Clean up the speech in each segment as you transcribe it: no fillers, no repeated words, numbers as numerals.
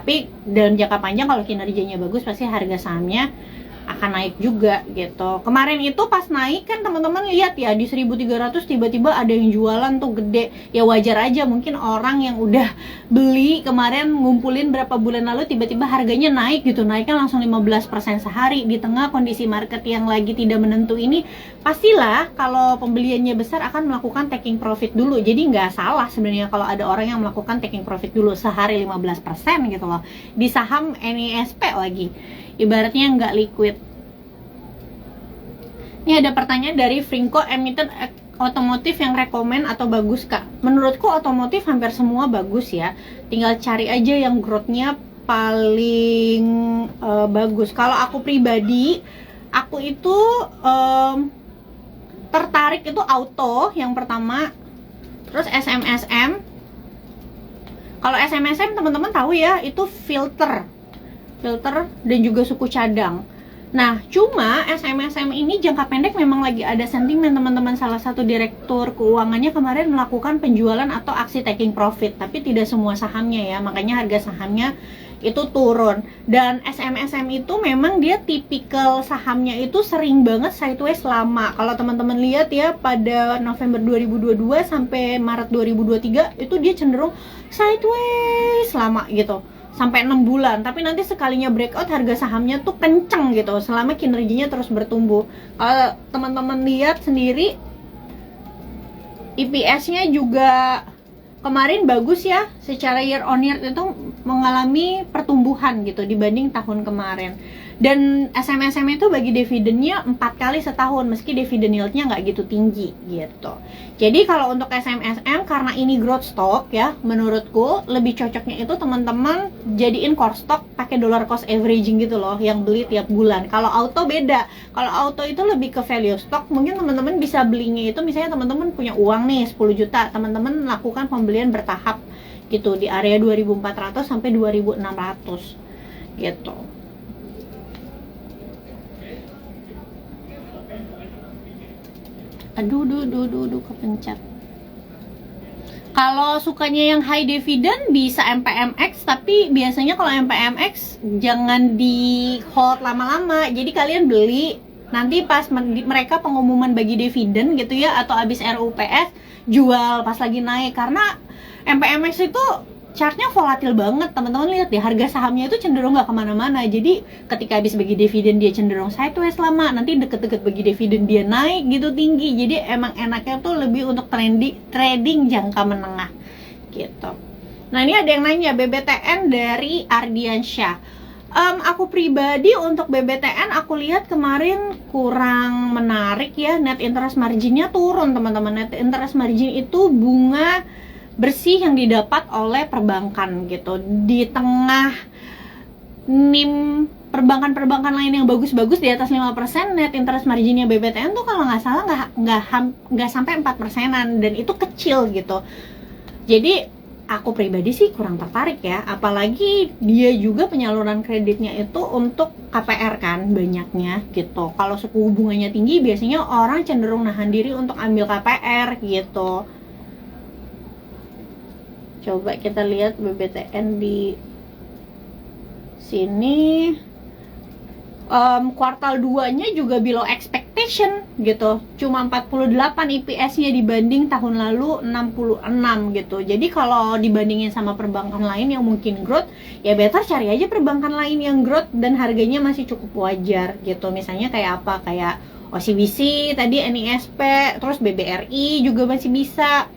Tapi dalam jangka panjang kalau kinerjanya bagus pasti harga sahamnya akan naik juga gitu. Kemarin itu pas naik kan teman-teman lihat ya di 1.300 tiba-tiba ada yang jualan tuh gede. Ya wajar aja, mungkin orang yang udah beli kemarin ngumpulin berapa bulan lalu tiba-tiba harganya naik gitu. Naiknya langsung 15% sehari di tengah kondisi market yang lagi tidak menentu ini. Pastilah kalau pembeliannya besar akan melakukan taking profit dulu. Jadi nggak salah sebenarnya kalau ada orang yang melakukan taking profit dulu sehari 15% gitu loh. Di saham NISP lagi. Ibaratnya nggak liquid. Ini ada pertanyaan dari Frinko, emiten otomotif yang rekomen atau bagus kak? Menurutku otomotif hampir semua bagus ya, tinggal cari aja yang growth-nya paling bagus. Kalau aku pribadi, aku itu tertarik itu auto yang pertama, terus SMSM. Kalau SMSM teman-teman tahu ya, itu filter dan juga suku cadang. Nah, cuma SMSM ini jangka pendek memang lagi ada sentimen teman-teman. Salah satu direktur keuangannya kemarin melakukan penjualan atau aksi taking profit, tapi tidak semua sahamnya ya, makanya harga sahamnya itu turun. Dan SMSM itu memang dia tipikal sahamnya itu sering banget sideways lama. Kalau teman-teman lihat ya, pada November 2022 sampai Maret 2023 itu dia cenderung sideways lama gitu, sampai 6 bulan, tapi nanti sekalinya breakout harga sahamnya tuh kenceng gitu selama kinerjanya terus bertumbuh. Kalau teman-teman lihat sendiri, EPS-nya juga kemarin bagus ya, secara year on year itu mengalami pertumbuhan gitu dibanding tahun kemarin. Dan SMSM itu bagi dividennya 4 kali setahun, meski dividen yieldnya nggak gitu tinggi gitu. Jadi kalau untuk SMSM, karena ini growth stock ya, menurutku lebih cocoknya itu teman-teman jadiin core stock pakai dollar cost averaging gitu loh, yang beli tiap bulan. Kalau auto beda, kalau auto itu lebih ke value stock. Mungkin teman-teman bisa belinya itu, misalnya teman-teman punya uang nih 10 juta, teman-teman lakukan pembelian bertahap gitu di area 2.400 sampai 2.600 gitu. Aduh, kepencet. Kalau sukanya yang high dividend bisa MPMX, tapi biasanya kalau MPMX jangan di hold lama-lama. Jadi kalian beli, nanti pas mereka pengumuman bagi dividen gitu ya, atau habis RUPS jual pas lagi naik. Karena MPMX itu chartnya volatil banget, teman-teman lihat deh, harga sahamnya itu cenderung nggak kemana-mana. Jadi ketika habis bagi dividen dia cenderung sideways lama, nanti deket-deket bagi dividen dia naik gitu tinggi. Jadi emang enaknya tuh lebih untuk trading jangka menengah gitu. Nah, ini ada yang nanya BBTN dari Ardiansyah. Aku pribadi untuk BBTN aku lihat kemarin kurang menarik ya, net interest marginnya turun teman-teman. Net interest margin itu bunga bersih yang didapat oleh perbankan gitu, di tengah NIM perbankan-perbankan lain yang bagus-bagus di atas 5%, net interest marginnya BBTN tuh kalau nggak salah nggak sampai 4%-an, dan itu kecil gitu. Jadi aku pribadi sih kurang tertarik ya, apalagi dia juga penyaluran kreditnya itu untuk KPR kan banyaknya gitu. Kalau suku bunganya tinggi biasanya orang cenderung nahan diri untuk ambil KPR gitu. Coba kita lihat BBTN di sini, kuartal 2-nya juga below expectation gitu, cuma 48 EPS-nya dibanding tahun lalu 66 gitu. Jadi kalau dibandingin sama perbankan lain yang mungkin growth, ya better cari aja perbankan lain yang growth dan harganya masih cukup wajar gitu. Misalnya kayak apa, kayak OCBC tadi, NISP, terus BBRI juga masih bisa,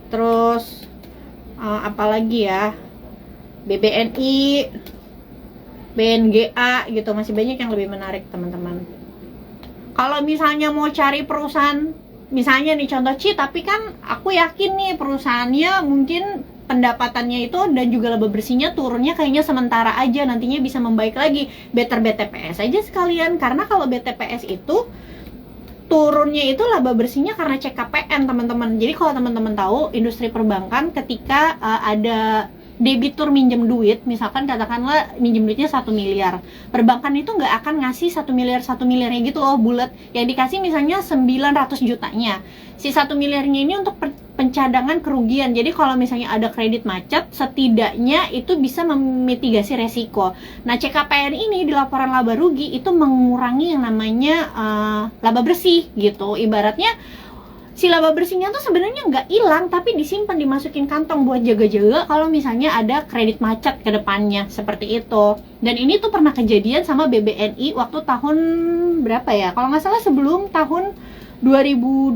terus apalagi ya, BBNI, BNGA gitu, masih banyak yang lebih menarik teman-teman. Kalau misalnya mau cari perusahaan, misalnya nih contoh tapi kan aku yakin nih perusahaannya mungkin pendapatannya itu dan juga laba bersihnya turunnya kayaknya sementara aja, nantinya bisa membaik lagi. Better BTPS aja sekalian, karena kalau BTPS itu turunnya itu laba bersihnya karena CKPN teman-teman. Jadi kalau teman-teman tahu industri perbankan, ketika ada debitur minjem duit, misalkan katakanlah minjem duitnya 1 miliar, perbankan itu nggak akan ngasih 1 miliarnya gitu loh bulat, yang dikasih misalnya 900 jutanya. Si 1 miliarnya ini untuk pencadangan kerugian. Jadi kalau misalnya ada kredit macet, setidaknya itu bisa memitigasi resiko. Nah, CKPN ini di laporan laba rugi itu mengurangi yang namanya laba bersih gitu. Ibaratnya si laba bersihnya tuh sebenarnya nggak hilang, tapi disimpan, dimasukin kantong buat jaga-jaga kalau misalnya ada kredit macet ke depannya, seperti itu. Dan ini tuh pernah kejadian sama BBNI waktu tahun berapa ya? Kalau nggak salah sebelum tahun 2020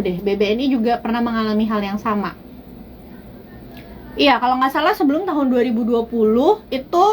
deh, BBNI juga pernah mengalami hal yang sama. Iya, kalau nggak salah sebelum tahun 2020 itu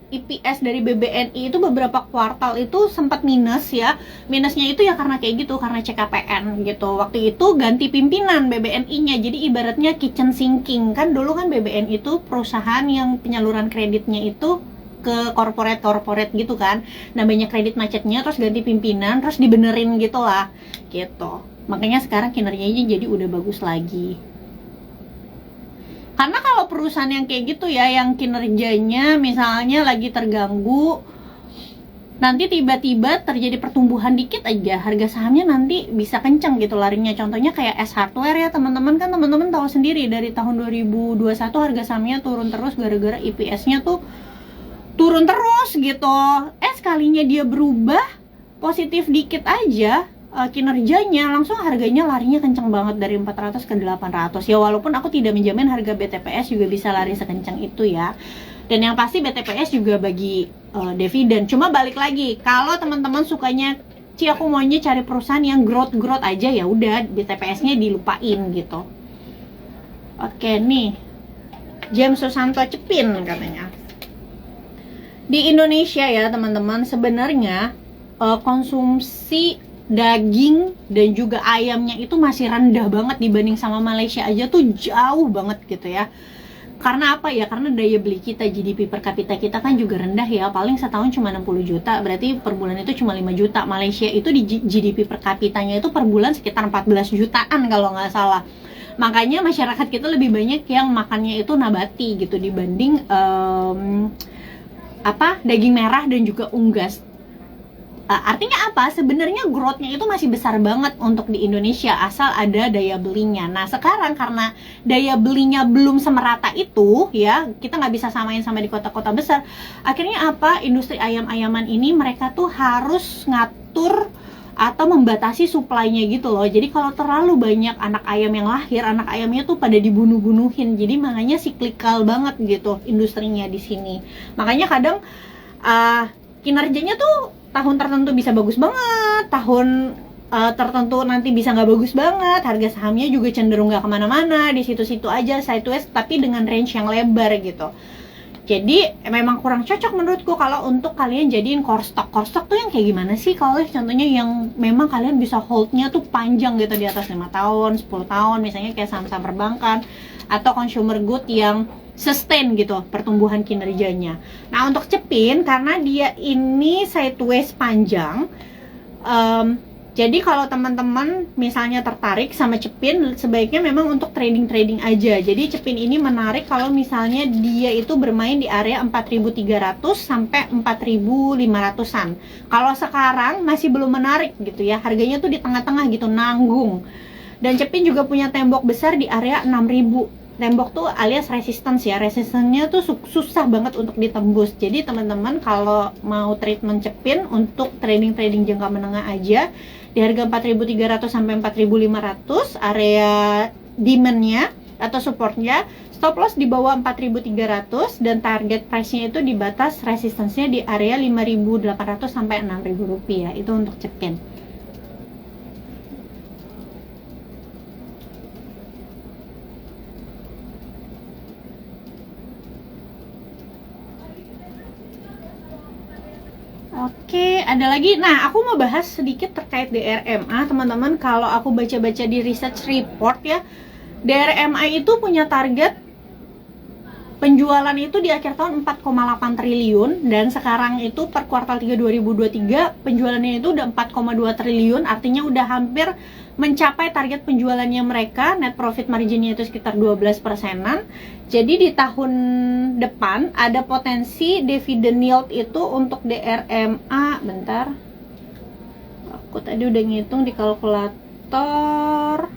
EPS dari BBNI itu beberapa kuartal itu sempat minus ya. Minusnya itu ya karena kayak gitu, karena CKPN gitu. Waktu itu ganti pimpinan BBNI-nya, jadi ibaratnya kitchen sinking. Kan dulu kan BBNI itu perusahaan yang penyaluran kreditnya itu ke corporate gitu kan. Nah, banyak kredit macetnya, terus ganti pimpinan, terus dibenerin gitu lah gitu. Makanya sekarang kinerjanya jadi udah bagus lagi. Karena kalau perusahaan yang kayak gitu ya, yang kinerjanya misalnya lagi terganggu, nanti tiba-tiba terjadi pertumbuhan dikit aja, harga sahamnya nanti bisa kenceng gitu larinya. Contohnya kayak S Hardware ya teman-teman, kan teman-teman tahu sendiri dari tahun 2021 harga sahamnya turun terus gara-gara EPS-nya tuh turun terus gitu. Sekalinya dia berubah positif dikit aja kinerjanya, langsung harganya larinya kenceng banget dari 400 ke 800 ya. Walaupun aku tidak menjamin harga BTPS juga bisa lari sekencang itu ya. Dan yang pasti BTPS juga bagi dividen. Cuma balik lagi, kalau teman-teman sukanya aku maunya cari perusahaan yang growth aja, ya udah BTPS-nya dilupain gitu. Oke nih, James Susanto Cepin katanya. Di Indonesia ya teman-teman, sebenarnya konsumsi daging dan juga ayamnya itu masih rendah banget dibanding sama Malaysia aja tuh jauh banget gitu ya. Karena apa ya? Karena daya beli kita, GDP per kapita kita kan juga rendah ya. Paling setahun cuma 60 juta, berarti per bulan itu cuma 5 juta. Malaysia itu di GDP per kapitanya itu per bulan sekitar 14 jutaan kalau nggak salah. Makanya masyarakat kita lebih banyak yang makannya itu nabati gitu dibanding daging merah dan juga unggas. Artinya apa? Sebenarnya growth-nya itu masih besar banget untuk di Indonesia asal ada daya belinya. Nah sekarang karena daya belinya belum semerata itu ya, kita nggak bisa samain sama di kota-kota besar. Akhirnya apa? Industri ayam-ayaman ini mereka tuh harus ngatur atau membatasi supply-nya gitu loh. Jadi kalau terlalu banyak anak ayam yang lahir, anak ayamnya tuh pada dibunuh-bunuhin. Jadi makanya siklikal banget gitu industrinya di sini. Makanya kadang kinerjanya tuh tahun tertentu bisa bagus banget, tahun tertentu nanti bisa nggak bagus banget. Harga sahamnya juga cenderung nggak kemana-mana, di situ-situ aja sideways, tapi dengan range yang lebar gitu. Jadi memang kurang cocok menurutku kalau untuk kalian jadiin core stock. Core stock tuh yang kayak gimana sih? Kalau contohnya yang memang kalian bisa holdnya tuh panjang gitu, di atas 5 tahun, 10 tahun, misalnya kayak saham-saham perbankan atau consumer good yang sustain gitu pertumbuhan kinerjanya. Nah untuk Cepin, karena dia ini sideways panjang, jadi kalau teman-teman misalnya tertarik sama Cepin, sebaiknya memang untuk trading aja. Jadi Cepin ini menarik kalau misalnya dia itu bermain di area 4.300 sampai 4.500-an. Kalau sekarang masih belum menarik gitu ya, harganya tuh di tengah-tengah gitu, nanggung. Dan Cepin juga punya tembok besar di area 6.000. Tembok tuh alias resistance ya, resistannya tuh susah banget untuk ditembus. Jadi teman-teman kalau mau treatment Cepin untuk trading jangka menengah aja, di harga 4.300 sampai 4.500 area demand-nya atau supportnya, stop loss di bawah 4.300 dan target price-nya itu di batas resistance-nya di area 5.800 sampai 6.000 rupiah. Itu untuk Cepin. Oke, ada lagi. Nah, aku mau bahas sedikit terkait DRMA, teman-teman. Kalau aku baca-baca di research report ya, DRMA itu punya target penjualan itu di akhir tahun 4,8 triliun, dan sekarang itu per kuartal 3 2023 penjualannya itu udah 4,2 triliun, artinya udah hampir mencapai target penjualannya mereka. Net profit marginnya itu sekitar 12%-an. Jadi di tahun depan ada potensi dividen yield itu untuk DRMA, bentar, aku tadi udah ngitung di kalkulator,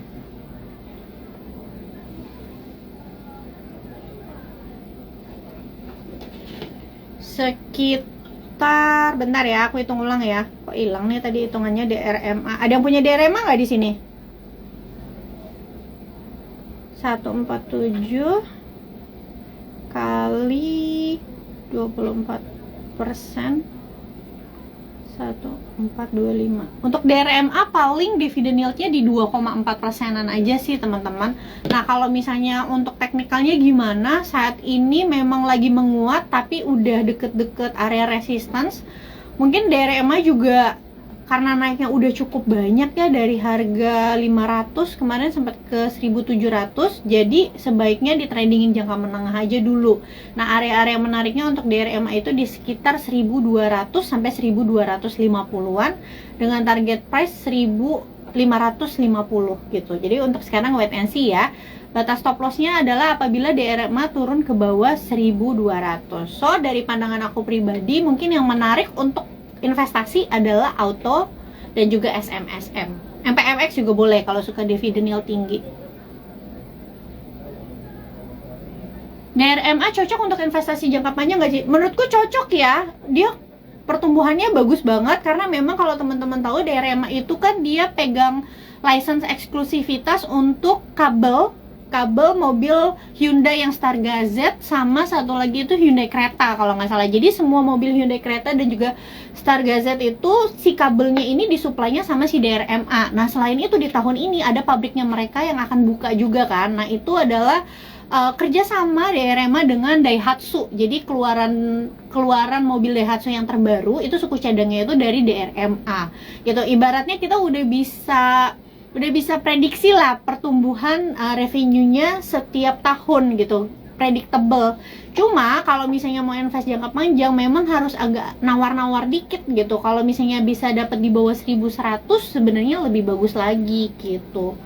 sekitar, bentar ya, aku hitung ulang ya. Kok hilang nih tadi hitungannya DRMA. Ada yang punya DRMA nggak di sini? 147 kali 24%, 1425. Untuk DRMA paling dividen yieldnya di 2,4%-an aja sih teman-teman. Nah kalau misalnya untuk teknikalnya gimana, saat ini memang lagi menguat tapi udah deket-deket area resistance. Mungkin DRMA juga karena naiknya udah cukup banyak ya, dari harga 500 kemarin sempat ke 1700, jadi sebaiknya di tradingin jangka menengah aja dulu. Nah area-area menariknya untuk DRMA itu di sekitar 1200 sampai 1250-an dengan target price 1550 gitu. Jadi untuk sekarang wait and see ya. Batas stop lossnya adalah apabila DRMA turun ke bawah 1200. So dari pandangan aku pribadi, mungkin yang menarik untuk investasi adalah auto dan juga SMSM. MPMX juga boleh kalau suka dividen yield tinggi. DRMA cocok untuk investasi jangka panjang nggak sih? Menurutku cocok ya. Dia pertumbuhannya bagus banget karena memang kalau teman-teman tahu DRMA itu kan dia pegang license eksklusivitas untuk kabel mobil Hyundai yang Starga Z, sama satu lagi itu Hyundai Creta kalau nggak salah. Jadi semua mobil Hyundai Creta dan juga Starga Z itu si kabelnya ini disuplainya sama si DRMA. Nah selain itu di tahun ini ada pabriknya mereka yang akan buka juga kan. Nah itu adalah kerjasama DRMA dengan Daihatsu. Jadi keluaran mobil Daihatsu yang terbaru itu suku cadangnya itu dari DRMA gitu. Ibaratnya kita udah bisa prediksi lah pertumbuhan revenue-nya setiap tahun gitu, predictable. Cuma kalau misalnya mau invest jangka panjang memang harus agak nawar-nawar dikit gitu. Kalau misalnya bisa dapat di bawah 1100 sebenarnya lebih bagus lagi gitu.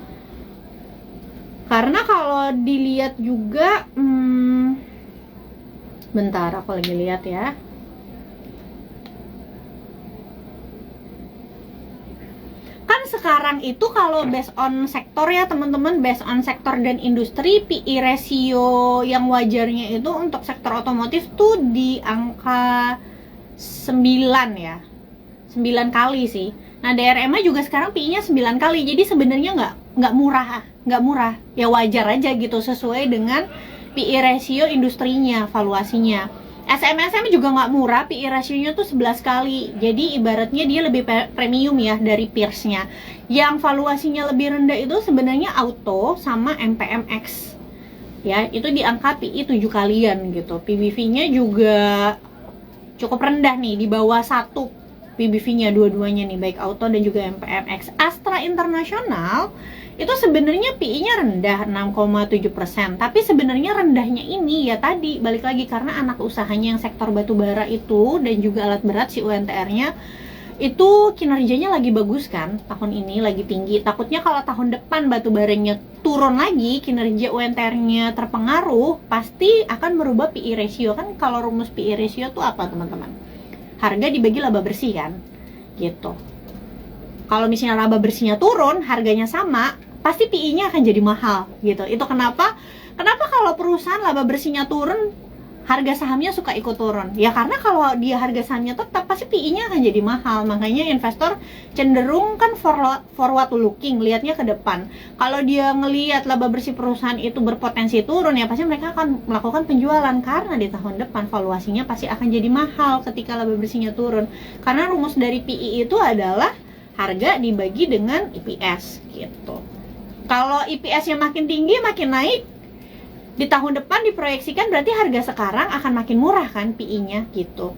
Karena kalau dilihat juga bentar aku lagi lihat ya. Sekarang itu kalau based on sektor ya teman-teman, based on sektor dan industri, PE ratio yang wajarnya itu untuk sektor otomotif tuh di angka 9 ya, 9 kali sih. Nah DRMA juga sekarang PE-nya 9 kali, jadi sebenarnya nggak murah, ya wajar aja gitu sesuai dengan PE ratio industrinya, valuasinya. SMSM juga nggak murah, PE ratio-nya tuh 11 kali. Jadi ibaratnya dia lebih premium ya dari peers-nya. Yang valuasinya lebih rendah itu sebenarnya auto sama MPMX. Ya, itu di angka PE 7 kalian gitu. PBV-nya juga cukup rendah nih, di bawah 1 PBV-nya dua-duanya nih, baik auto dan juga MPMX. Astra International itu sebenarnya PI-nya rendah 6,7%, tapi sebenarnya rendahnya ini ya tadi balik lagi karena anak usahanya yang sektor batubara itu dan juga alat berat si UNTR-nya itu kinerjanya lagi bagus kan, tahun ini lagi tinggi. Takutnya kalau tahun depan batubaranya turun lagi, kinerja UNTR-nya terpengaruh, pasti akan merubah PI ratio. Kan kalau rumus PI ratio tuh apa teman-teman? Harga dibagi laba bersih kan, gitu. Kalau misalnya laba bersihnya turun, harganya sama, pasti PI-nya akan jadi mahal gitu. Itu kenapa kalau perusahaan laba bersihnya turun, harga sahamnya suka ikut turun. Ya karena kalau dia harga sahamnya tetap, pasti PI-nya akan jadi mahal. Makanya investor cenderung kan forward looking, lihatnya ke depan. Kalau dia ngelihat laba bersih perusahaan itu berpotensi turun, ya pasti mereka akan melakukan penjualan karena di tahun depan valuasinya pasti akan jadi mahal ketika laba bersihnya turun. Karena rumus dari PI itu adalah harga dibagi dengan EPS gitu. Kalau EPS-nya makin tinggi, makin naik, di tahun depan diproyeksikan berarti harga sekarang akan makin murah kan PI-nya gitu.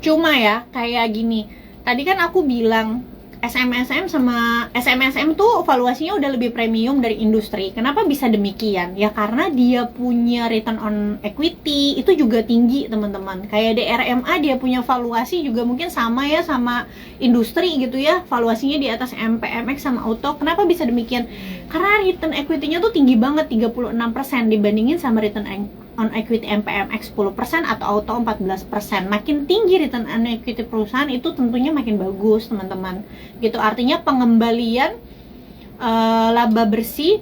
Cuma ya kayak gini, tadi kan aku bilang SMSM tuh valuasinya udah lebih premium dari industri. Kenapa bisa demikian? Ya karena dia punya return on equity itu juga tinggi teman-teman. Kayak DRMA dia punya valuasi juga mungkin sama ya sama industri gitu ya. Valuasinya di atas MPMX sama auto. Kenapa bisa demikian? Karena return equity-nya tuh tinggi banget, 36% dibandingin sama return on equity MPMX 10% atau auto 14%. Makin tinggi return on equity perusahaan itu tentunya makin bagus teman-teman gitu. Artinya pengembalian laba bersih,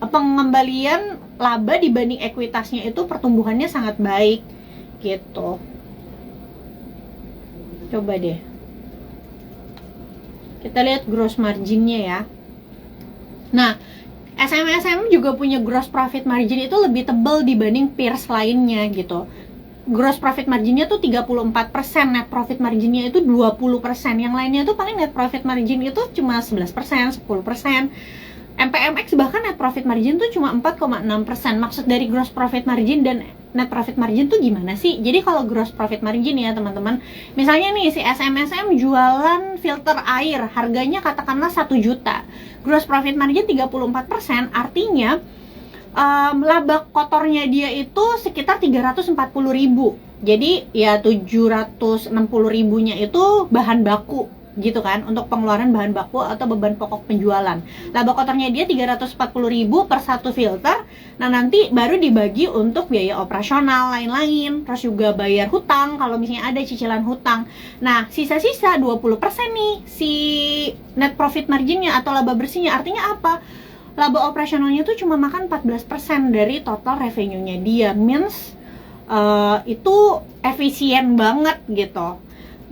pengembalian laba dibanding ekuitasnya itu pertumbuhannya sangat baik gitu. Coba deh kita lihat gross marginnya ya. Nah, SMSM juga punya gross profit margin itu lebih tebal dibanding peers lainnya gitu. Gross profit marginnya tuh 34%, net profit marginnya itu 20%. Yang lainnya tuh paling net profit margin itu cuma 11%, 10%. MPMX bahkan net profit margin tuh cuma 4,6%. Maksud dari gross profit margin dan net profit margin tuh gimana sih? Jadi kalau gross profit margin ya teman-teman, misalnya nih si SMSM jualan filter air, harganya katakanlah 1 juta. Gross profit margin 34%, artinya laba kotornya dia itu sekitar 340.000. Jadi ya 760 ribunya itu bahan baku gitu kan, untuk pengeluaran bahan baku atau beban pokok penjualan. Laba kotornya dia 340.000 per satu filter. Nah, nanti baru dibagi untuk biaya operasional lain-lain, terus juga bayar hutang kalau misalnya ada cicilan hutang. Nah, sisa-sisa 20% nih si net profit marginnya atau laba bersihnya. Artinya apa? Laba operasionalnya tuh cuma makan 14% dari total revenue-nya dia. Means itu efisien banget gitu.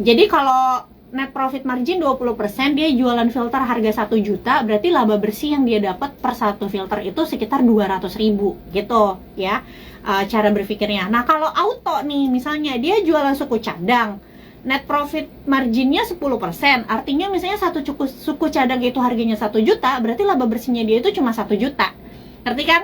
Jadi kalau net profit margin 20%, dia jualan filter harga 1 juta, berarti laba bersih yang dia dapat per satu filter itu sekitar 200.000 gitu ya, cara berpikirnya. Nah, kalau auto nih, misalnya dia jualan suku cadang, net profit marginnya 10%, artinya misalnya satu suku cadang itu harganya 1 juta, berarti laba bersihnya dia itu cuma 1 juta. Ngerti kan?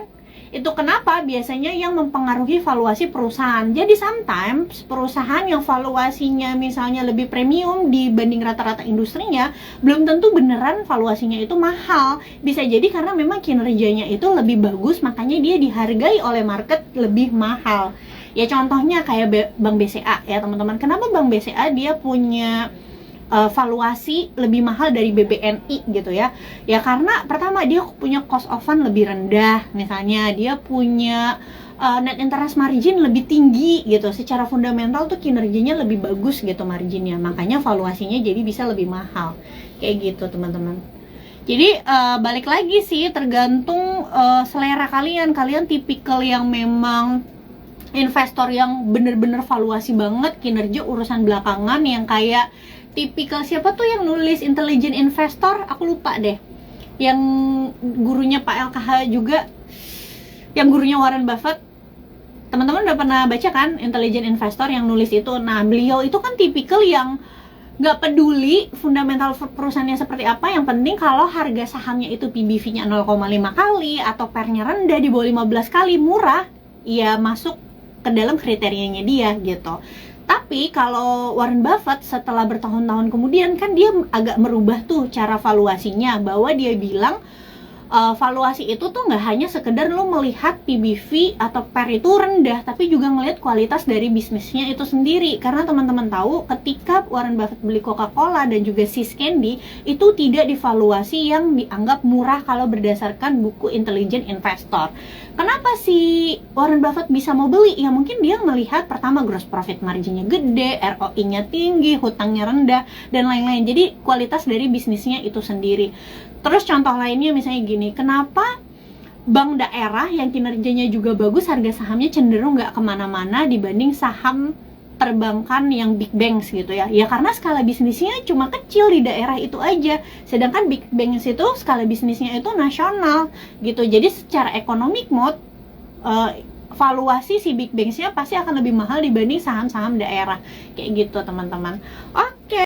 Itu kenapa biasanya yang mempengaruhi valuasi perusahaan. Jadi sometimes perusahaan yang valuasinya misalnya lebih premium dibanding rata-rata industrinya, belum tentu beneran valuasinya itu mahal. Bisa jadi karena memang kinerjanya itu lebih bagus, makanya dia dihargai oleh market lebih mahal. Ya contohnya kayak Bank BCA ya teman-teman. Kenapa Bank BCA dia punya valuasi lebih mahal dari BBNI gitu ya? Ya karena pertama dia punya cost of fund lebih rendah, misalnya dia punya net interest margin lebih tinggi gitu. Secara fundamental tuh kinerjanya lebih bagus gitu marginnya, makanya valuasinya jadi bisa lebih mahal kayak gitu teman-teman. Jadi balik lagi sih, tergantung selera kalian. Kalian tipikal yang memang investor yang bener-bener valuasi banget, kinerja urusan belakangan, yang kayak tipikal siapa tuh yang nulis Intelligent Investor, aku lupa deh, yang gurunya Pak LKH juga, yang gurunya Warren Buffett. Teman-teman udah pernah baca kan Intelligent Investor yang nulis itu? Nah, beliau itu kan tipikal yang nggak peduli fundamental perusahaannya seperti apa, yang penting kalau harga sahamnya itu PBV-nya 0,5 kali atau PER-nya rendah di bawah 15 kali, murah, ya masuk ke dalam kriterianya dia gitu. Tapi kalau Warren Buffett setelah bertahun-tahun kemudian kan dia agak merubah tuh cara valuasinya, bahwa dia bilang valuasi itu tuh nggak hanya sekedar lo melihat PBV atau PER itu rendah, tapi juga ngelihat kualitas dari bisnisnya itu sendiri. Karena teman-teman tahu ketika Warren Buffett beli Coca-Cola dan juga See's Candy, itu tidak divaluasi yang dianggap murah kalau berdasarkan buku Intelligent Investor. Kenapa si Warren Buffett bisa mau beli? Ya mungkin dia melihat pertama gross profit marginnya gede, ROI-nya tinggi, hutangnya rendah, dan lain-lain. Jadi kualitas dari bisnisnya itu sendiri. Terus contoh lainnya misalnya gini, kenapa bank daerah yang kinerjanya juga bagus, harga sahamnya cenderung nggak kemana-mana dibanding saham perbankan yang big banks gitu ya? Ya karena skala bisnisnya cuma kecil di daerah itu aja, sedangkan big banks itu skala bisnisnya itu nasional gitu. Jadi secara economic mode, valuasi si big banksnya pasti akan lebih mahal dibanding saham-saham daerah kayak gitu teman-teman.